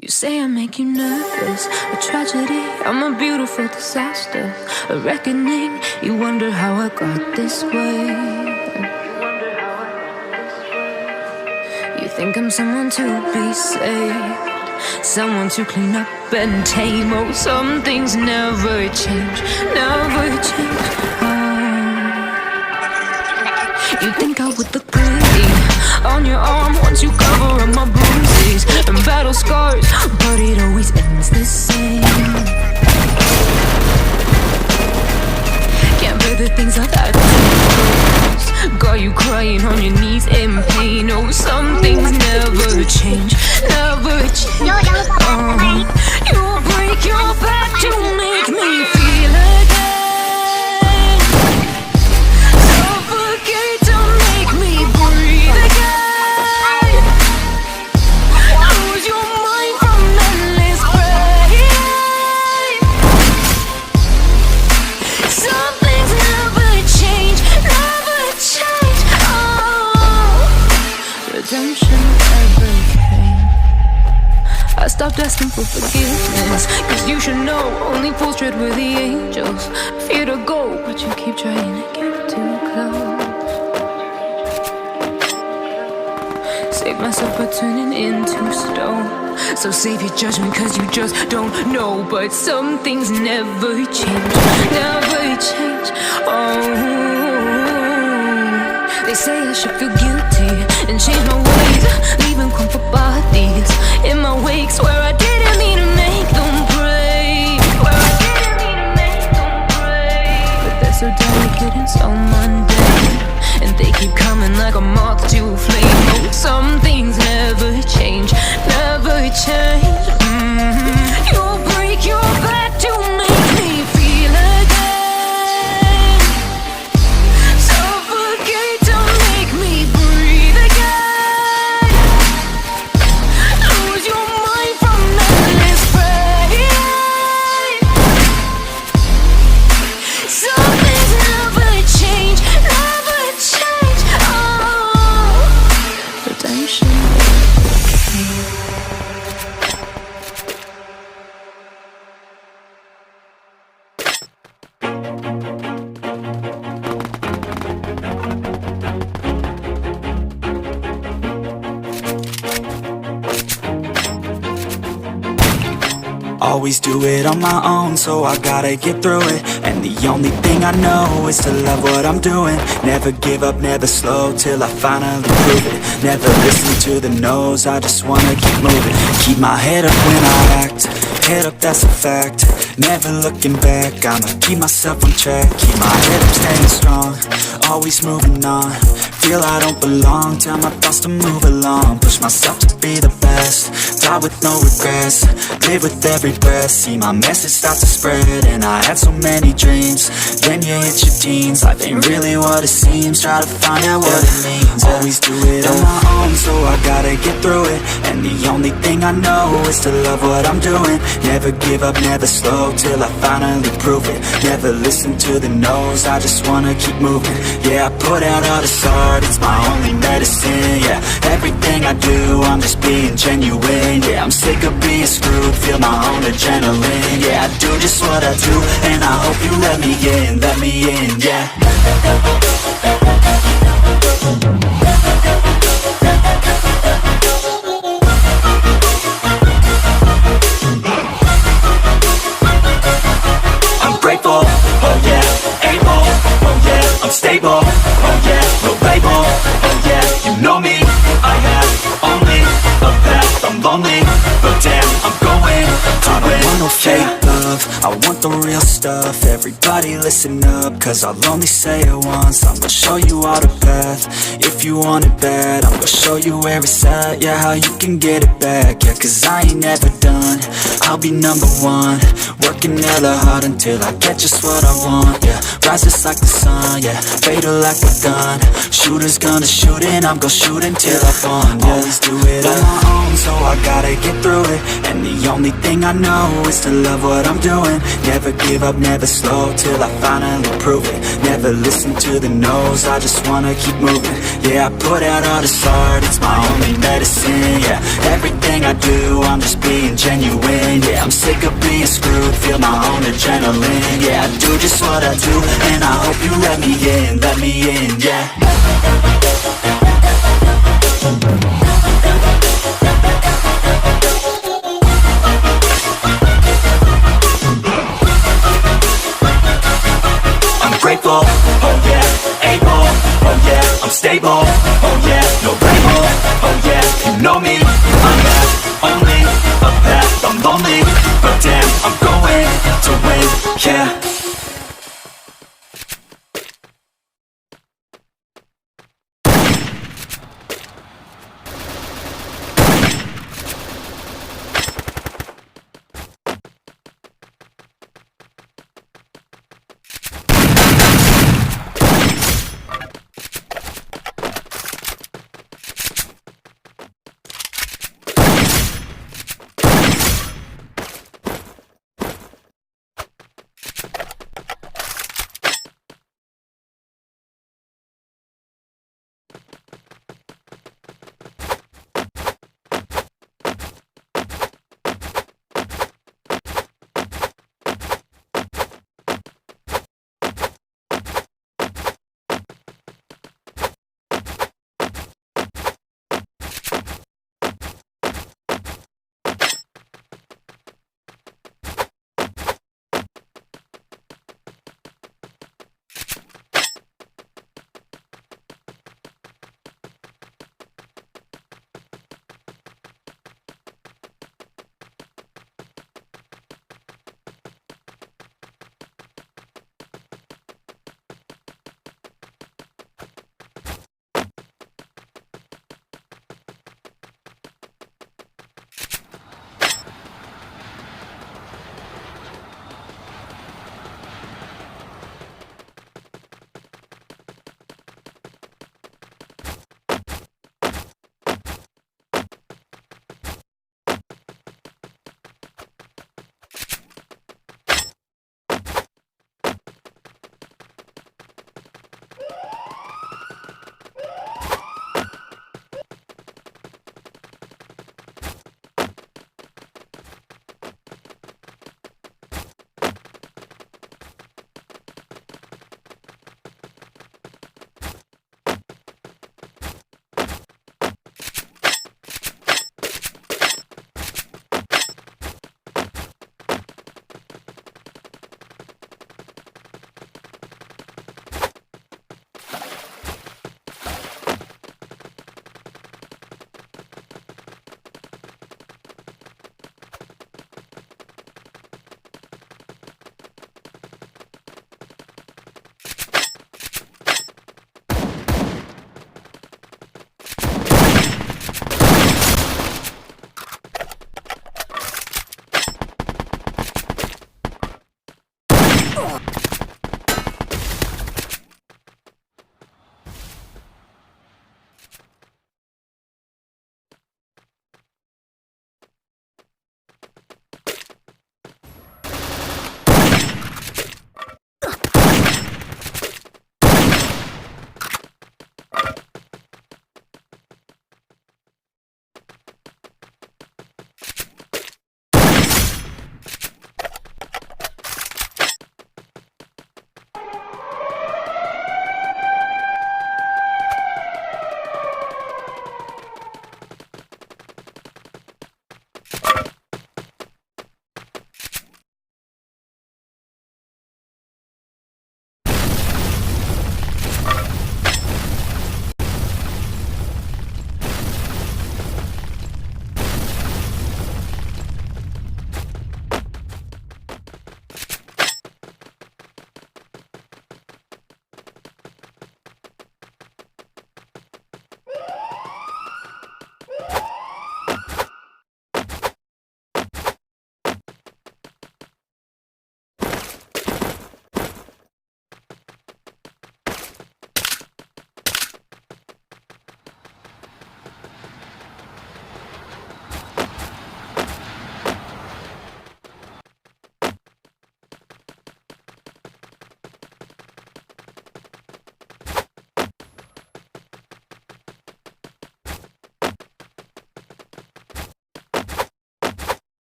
You say I make you nervous, a tragedy, I'm a beautiful disaster, a reckoning, you wonder how I got this way. You think I'm someone to be saved, someone to clean up and tame. Oh, some things never change, never change. You think I would look pretty on your arm once you cover up my bruises and battle scars, but it always ends the same. Can't bear the things I've had to do. Got you crying on your knees in pain. Oh, some things never change, never change. You break your back to make me feel again. Suffocate to make me breathe again. Lose your mind from endless pain. Some things never change, never change. Oh, redemption never came. I stopped asking for forgiveness, cause you should know only fools tread with the angels. Fear to go, but you keep trying to get too close. Save myself by turning into stone. So save your judgment cause you just don't know. But some things never change, never change. Oh, they say I should feel guilty and change my ways, leaving crumpled bodies in my wake. Swear I didn't mean to make them pray, swear I didn't mean to make them pray. But they're so delicate and so mundane, and they keep coming like a moth to a flame. Oh, some things never change, never change. You'll break your back to make me feel again. Suffocate to make me breathe again. Lose your mind from endless pain. Some things never change, never change. Oh, redemption. Always do it on my own, so I gotta get through it. And the only thing I know is to love what I'm doing. Never give up, never slow, till I finally prove it. Never listen to the no's, I just wanna keep moving. Keep my head up when I act, head up, that's a fact. Never looking back, I'ma keep myself on track. Keep my head up, staying strong, always moving on. Feel I don't belong, tell my thoughts to move along. Push myself to be the best, die with no regrets. Live with every breath, see my message start to spread. And I had so many dreams, then you hit your teens. Life ain't really what it seems, try to find out what it means. Always do it on my own, so I gotta get through it. And the only thing I know is to love what I'm doing. Never give up, never slow, till I finally prove it. Never listen to the no's, I just wanna keep moving. Yeah, I put out all this art, it's my only medicine. Yeah, everything I do, I'm just being genuine. Yeah, I'm sick of being screwed, feel my own adrenaline. Yeah, I do just what I do, and I hope you let me in, yeah. I'm grateful, oh yeah, able, oh yeah, I'm stable, oh yeah, no label, oh yeah, you know me, I have only a path, I'm lonely, but damn, I'm going to win. I don't want no fake love, I want the real stuff. Everybody listen up, cause I'll only say it once. I'm gonna show you all the path, if you want it bad. I'm gonna show you where it's at, yeah, how you can get it back. Yeah, cause I ain't never done, I'll be number one. Working hella hard until I get just what I want, yeah. Rise just like the sun, yeah. Fatal like a gun. Shooters gonna shoot and I'm gonna shoot until I fall, yeah. Always do it on my own, so I gotta get through it. And the only thing I know is to love what I'm doing. Never give up, never slow, till I finally prove it. Never listen to the no's, I just wanna keep moving. Yeah, I put out all this art, it's my only medicine, yeah. Everything I do, I'm just being genuine, yeah. I'm sick of being screwed, feel my own adrenaline, yeah. I do just what I do, and I hope you let me in, yeah. Grateful, oh yeah, able, oh yeah, I'm stable, oh yeah, no label, oh yeah, you know me, I have only a path, I'm lonely, but damn, I'm going to win, yeah.